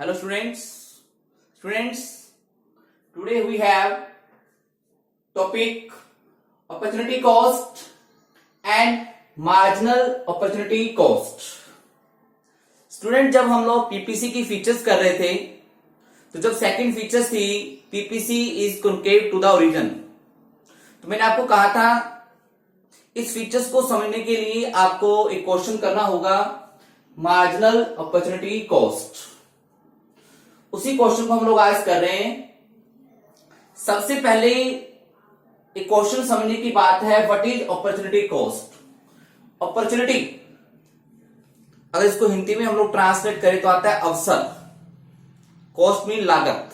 Hello students. Students, today we have topic opportunity cost and marginal opportunity cost. Student जब हम लोग PPC की features कर रहे थे तो जब सेकंड फीचर्स थी PPC is concave to the origin, तो मैंने आपको कहा था इस फीचर्स को समझने के लिए आपको एक क्वेश्चन करना होगा मार्जिनल अपॉर्चुनिटी कॉस्ट। उसी क्वेश्चन को हम लोग आज कर रहे हैं। सबसे पहले एक क्वेश्चन समझने की बात है, what is opportunity cost. Opportunity अगर इसको हिंदी में हम लोग ट्रांसलेट करें तो आता है अवसर। कॉस्ट मीन लागत,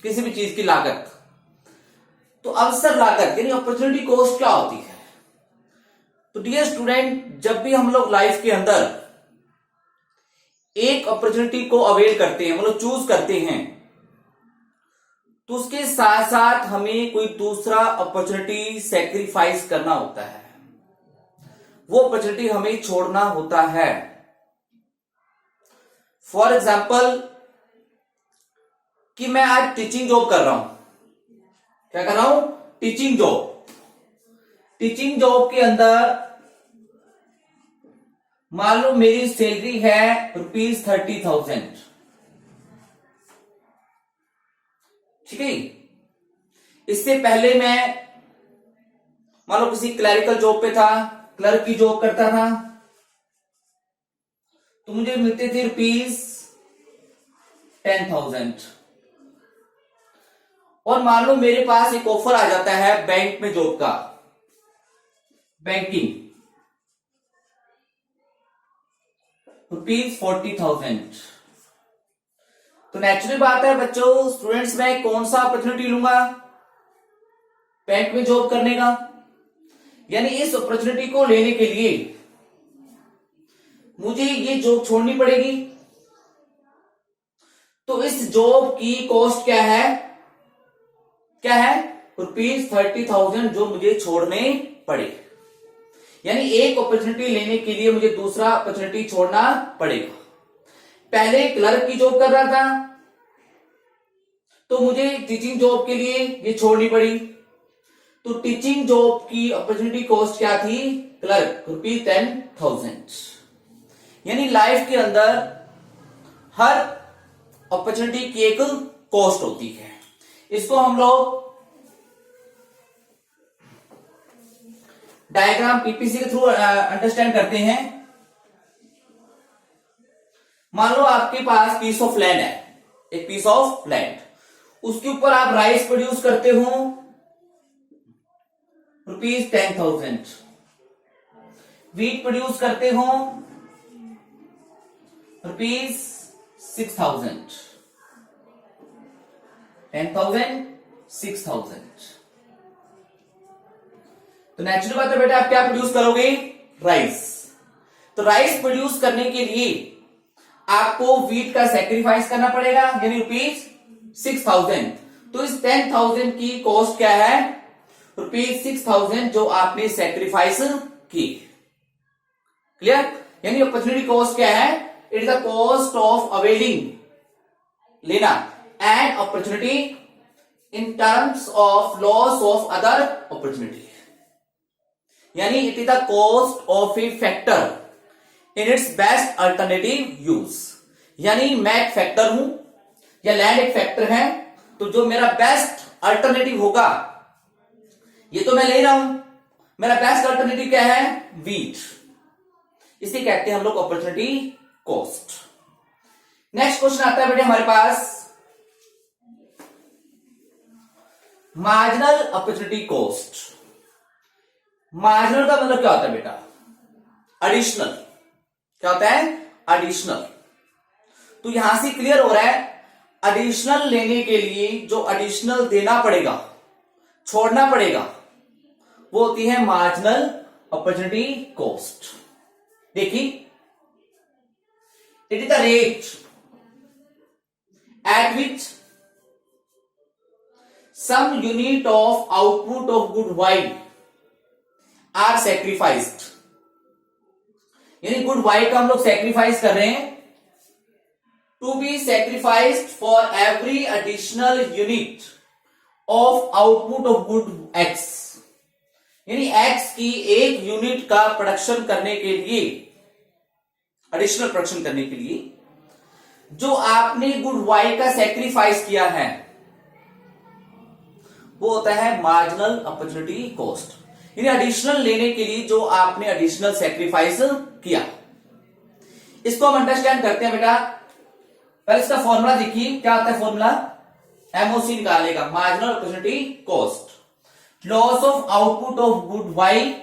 किसी भी चीज की लागत। तो अवसर लागत यानी अपॉर्चुनिटी कॉस्ट क्या होती है। तो डियर स्टूडेंट, जब भी हम लोग लाइफ के अंदर एक अपॉर्चुनिटी को अवेल करते हैं, मतलब चूज करते हैं, तो उसके साथ साथ हमें कोई दूसरा अपॉर्चुनिटी सेक्रीफाइस करना होता है, वो अपॉर्चुनिटी हमें छोड़ना होता है। फॉर एग्जाम्पल कि मैं आज टीचिंग जॉब कर रहा हूं। क्या कर रहा हूं? Teaching job. टीचिंग जॉब के अंदर मान लो मेरी सैलरी है ₹30,000, ठीक है। इससे पहले मैं मान लो किसी क्लरिकल जॉब पे था, क्लर्क की जॉब करता था, तो मुझे मिलते थे ₹10,000। और मान लो मेरे पास एक ऑफर आ जाता है बैंक में जॉब का, बैंकिंग, ₹40,000। तो नेचुरल बात है बच्चों, स्टूडेंट्स, मैं कौन सा अपॉर्चुनिटी लूंगा? बैंक में जॉब करने का। यानी इस अपॉर्चुनिटी को लेने के लिए मुझे ये जॉब छोड़नी पड़ेगी। तो इस जॉब की कॉस्ट क्या है? क्या है? ₹30,000 जो मुझे छोड़ने पड़े। यानी एक अपॉर्चुनिटी लेने के लिए मुझे दूसरा अपॉर्चुनिटी छोड़ना पड़ेगा। पहले क्लर्क की जॉब कर रहा था तो मुझे टीचिंग जॉब के लिए ये छोड़नी पड़ी। तो टीचिंग जॉब की अपॉर्चुनिटी कॉस्ट क्या थी? क्लर्क, ₹10,000। यानी लाइफ के अंदर हर अपॉर्चुनिटी की एक कॉस्ट होती है। इसको हम लोग डायग्राम पीपीसी के थ्रू अंडरस्टैंड करते हैं। मान लो आपके पास पीस ऑफ लैंड है, एक पीस ऑफ लैंड, उसके ऊपर आप राइस प्रोड्यूस करते हो ₹10,000, व्हीट प्रोड्यूस करते हो ₹6,000, 10,000, 6,000। तो नेचुरल बात है बेटा, आप क्या प्रोड्यूस करोगे? राइस। तो राइस प्रोड्यूस करने के लिए आपको व्हीट का सेक्रीफाइस करना पड़ेगा, यानी ₹6,000। तो इस 10,000 की कॉस्ट क्या है? ₹6,000 जो आपने सेक्रीफाइस की। क्लियर? यानी अपॉर्चुनिटी कॉस्ट क्या है? It is the cost of availing, लेना, and opportunity in terms of loss of other opportunity. यानी it is the cost of a factor in its best alternative use. यानी मैं एक factor हूं या लैंड एक फैक्टर है, तो जो मेरा बेस्ट अल्टरनेटिव होगा ये तो मैं ले रहा हूं। मेरा बेस्ट अल्टरनेटिव क्या है? व्हीट। इसे कहते हैं हम लोग अपॉर्चुनिटी कॉस्ट। नेक्स्ट क्वेश्चन आता है बेटे हमारे पास, मार्जिनल अपॉर्चुनिटी कॉस्ट। मार्जिनल का मतलब क्या होता है बेटा? एडिशनल। क्या होता है? एडिशनल। तो यहां से क्लियर हो रहा है, एडिशनल लेने के लिए जो एडिशनल देना पड़ेगा, छोड़ना पड़ेगा, वो होती है मार्जिनल अपॉर्चुनिटी कॉस्ट। देखिए, it is the rate at which some unit of output of good Y are sacrificed. यानी गुड वाइल का हम लोग सेक्रीफाइस कर रहे हैं to be sacrificed for every additional unit of output of good X, यानी X की एक यूनिट का प्रोडक्शन करने के लिए, एडिशनल प्रोडक्शन करने के लिए जो आपने गुड वाई का सेक्रीफाइस किया है वो होता है मार्जिनल अपॉर्चुनिटी कॉस्ट, यानी एडिशनल लेने के लिए जो आपने एडिशनल सेक्रीफाइस किया। इसको हम अंडरस्टैंड करते हैं बेटा। पहले इसका फॉर्मूला देखिए, क्या होता है फॉर्मूला, एमओसी निकालेगा, marginal opportunity cost, loss of output of good Y,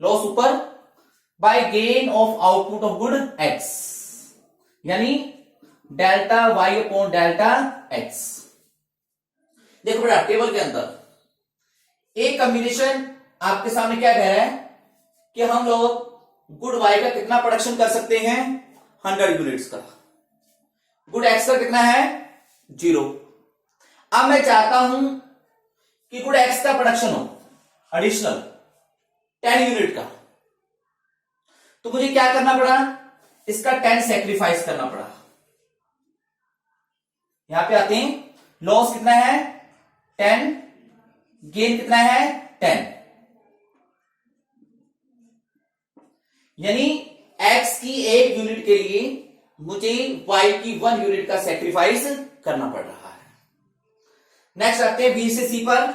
लॉस ऊपर, by gain of output of good X, यानी delta Y upon delta X. देखो बेटा टेबल के अंदर एक कॉम्बिनेशन आपके सामने क्या कह रहा है कि हम लोग गुड वाई का कितना प्रोडक्शन कर सकते हैं, 100 यूनिट्स का, गुड एक्स का कितना है 0। अब मैं चाहता हूं कि गुड एक्स का प्रोडक्शन हो एडिशनल 10 यूनिट का, तो मुझे क्या करना पड़ा, इसका 10 सेक्रीफाइस करना पड़ा। यहां पे आते हैं, लॉस कितना है 10, गेन कितना है 10, यानी x की एक यूनिट के लिए मुझे y की 1 यूनिट का सेक्रीफाइस करना पड़ रहा है। नेक्स्ट आते हैं बी से सी पर,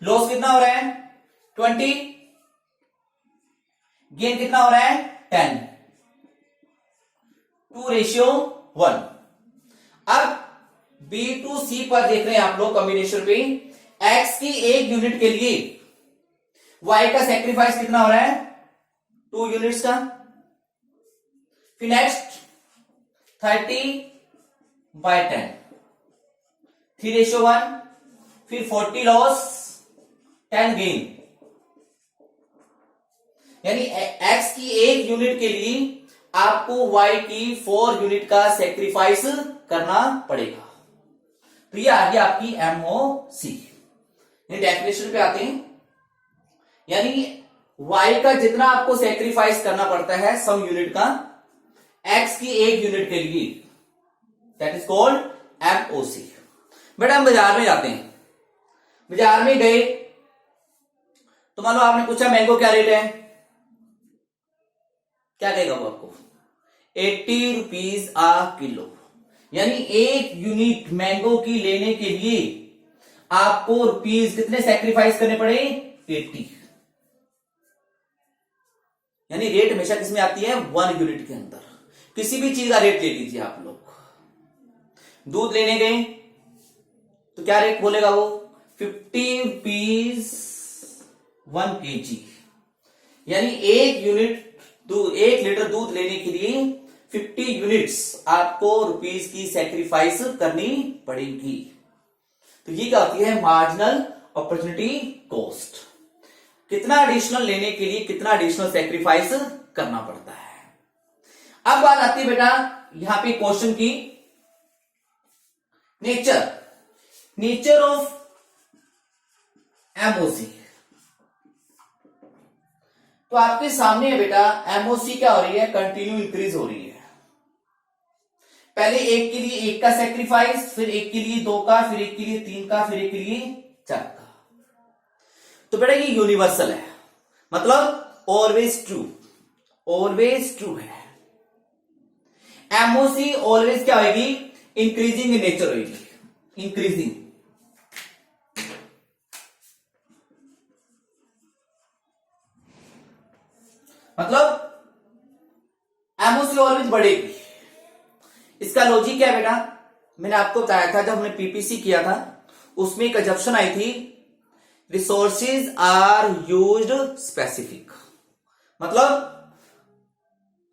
लॉस कितना हो रहा है 20, गेन कितना हो रहा है 10, 2:1। अब बी टू सी पर देख रहे हैं आप लोग कॉम्बिनेशन पे, x की एक यूनिट के लिए y का सेक्रीफाइस कितना हो रहा है 2 यूनिट्स का। फिर नेक्स्ट 30/10, 3:1, फिर 40 लॉस 10 गेन, यानी x की एक यूनिट के लिए आपको y की 4 यूनिट का सेक्रीफाइस करना पड़ेगा। तो ये आ गया आपकी एमओसी। डेफिनेशन पे आते हैं, यानी y का जितना आपको सेक्रीफाइस करना पड़ता है सम यूनिट का x की एक यूनिट के लिए, दैट इज कॉल्ड एमओसी। बेटा हम बाजार में जाते हैं, बाजार में गए तो मान लो आपने पूछा मैंगो क्या रेट है, क्या कहेगा वो आपको, 80 रुपीज आ किलो, यानी एक यूनिट मैंगो की लेने के लिए आपको रुपीज कितने सेक्रीफाइस करने पड़े 80, यानी रेट हमेशा किसमें आती है 1 यूनिट के अंदर। किसी भी चीज का रेट ले लीजिए आप लोग, दूध लेने गए तो क्या रेट बोलेगा वो 50 रुपीज 1 kg, यानी एक यूनिट दूध, 1 लीटर दूध लेने के लिए 50 यूनिट्स आपको रुपीज की सेक्रीफाइस करनी पड़ेगी। तो ये क्या होती है मार्जिनल अपॉर्चुनिटी कॉस्ट, कितना एडिशनल लेने के लिए कितना एडिशनल सेक्रीफाइस करना पड़ता है। अब बात आती है बेटा यहां पे क्वेश्चन की, नेचर ऑफ एमओसी। तो आपके सामने है बेटा एमओसी क्या हो रही है, कंटिन्यू इंक्रीज हो रही है। पहले एक के लिए 1 का सेक्रीफाइस, फिर एक के लिए 2 का, फिर एक के लिए 3 का, फिर एक के लिए 4 का। तो बेटा ये यूनिवर्सल है, मतलब ऑलवेज ट्रू है। एमओसी ऑलवेज क्या होगी, इंक्रीजिंग इन नेचर होगी, इंक्रीजिंग। मतलब एमओसी ऑलवेज बढ़ेगी। इसका लॉजिक क्या है बेटा, मैंने आपको बताया था जब हमने पीपीसी किया था, उसमें एक एजम्पशन आई थी, रिसोर्सेज आर यूज्ड स्पेसिफिक, मतलब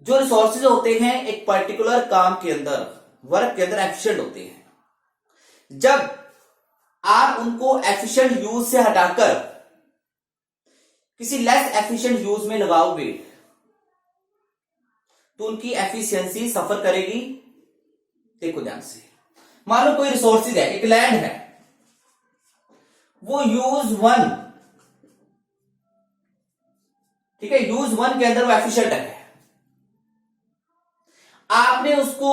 जो रिसोर्सेज होते हैं एक पर्टिकुलर काम के अंदर, वर्क के अंदर एफिशिएंट होते हैं। जब आप उनको एफिशिएंट यूज से हटाकर किसी लेस एफिशिएंट यूज में लगाओगे तो उनकी एफिशिएंसी सफर करेगी। देखो ध्यान से, मान लो कोई रिसोर्सेज है, एक लैंड है, वो यूज 1, ठीक है, यूज 1 के अंदर वो एफिशिएंट है। आपने उसको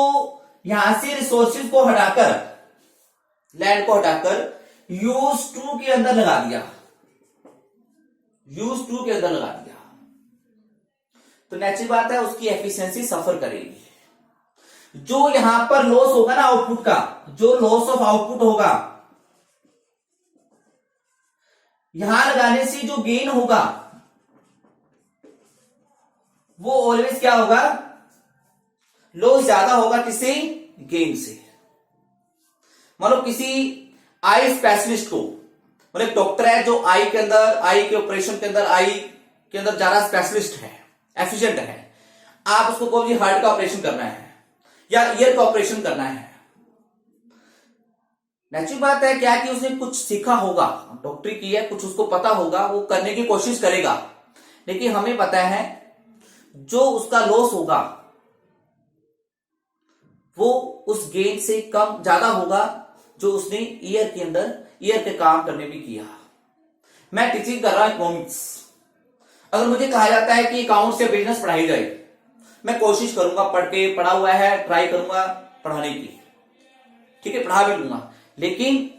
यहां से रिसोर्सेज को हटाकर, लैंड को हटाकर यूज टू के अंदर लगा दिया, यूज टू के अंदर लगा दिया, तो नेचुरल बात है उसकी एफिशिएंसी सफर करेगी। जो यहां पर लॉस होगा ना आउटपुट का, जो लॉस ऑफ आउटपुट होगा, यहां लगाने से जो गेन होगा वो ऑलवेज क्या होगा, लॉस ज्यादा होगा किसी गेन से। मान लो किसी आई स्पेशलिस्ट को, मतलब एक डॉक्टर है जो आई के अंदर, आई के ऑपरेशन के अंदर, आई के अंदर ज्यादा स्पेशलिस्ट है, एफिशिएंट है, आप उसको कहो जी हार्ट का ऑपरेशन करना है या ईयर का ऑपरेशन करना है, नेचुरल बात है क्या कि उसने कुछ सीखा होगा, डॉक्टरी की है, कुछ उसको पता होगा, वो करने की कोशिश करेगा। लेकिन हमें पता है जो उसका लॉस होगा वो उस गेन से कम ज्यादा होगा जो उसने ईयर के अंदर, ईयर के काम करने में किया। मैं टीचिंग कर रहा हूं इकोनॉमिक्स, अगर मुझे कहा जाता है कि अकाउंट्स या बिजनेस पढ़ाई जाए, मैं कोशिश करूंगा, पढ़ के पढ़ा हुआ है, ट्राई करूंगा पढ़ाने की, ठीक है, पढ़ा भी लूंगा, लेकिन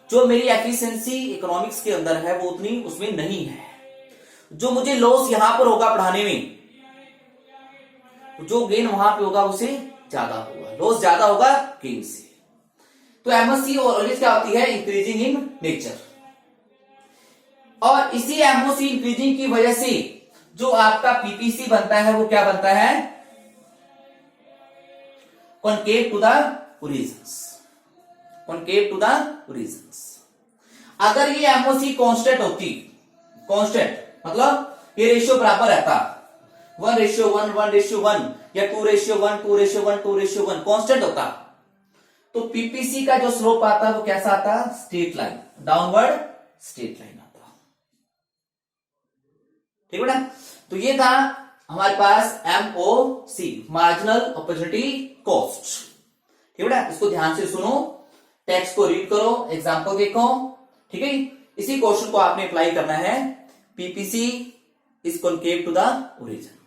जो मेरी एफिशिएंसी इकोनॉमिक्स के अंदर है वो उतनी उसमें नहीं है। जो मुझे लॉस यहां पर होगा पढ़ाने में, जो गेन वहां पे होगा उसे ज्यादा होगा, लॉस ज्यादा होगा गेन से। तो एमओसी ऑलवेज क्या होती है, इंक्रीजिंग इन नेचर। और इसी एमओसी इंक्रीजिंग की वजह से जो आपका पीपीसी बनता है वो क्या बनता है, concave to the origins, concave to the origins. अगर ये एमओसी कांस्टेंट होती, कांस्टेंट मतलब ये रेशियो बराबर रहता, 1:1, 1:1 या 2:1, 2:1, 2:1 कांस्टेंट होता, तो पीपीसी का जो स्लोप आता वो कैसा आता, straight line, downward straight line आता। ठीक है ना। तो ये था हमारे पास एमओसी, मार्जिनल अपॉर्चुनिटी कॉस्ट। ठीक है ना, इसको ध्यान से सुनो, टेक्स्ट को रीड करो, एग्जाम्पल देखो, ठीक है। इसी क्वेश्चन को आपने अप्लाई करना है, PPC is concave to the origin.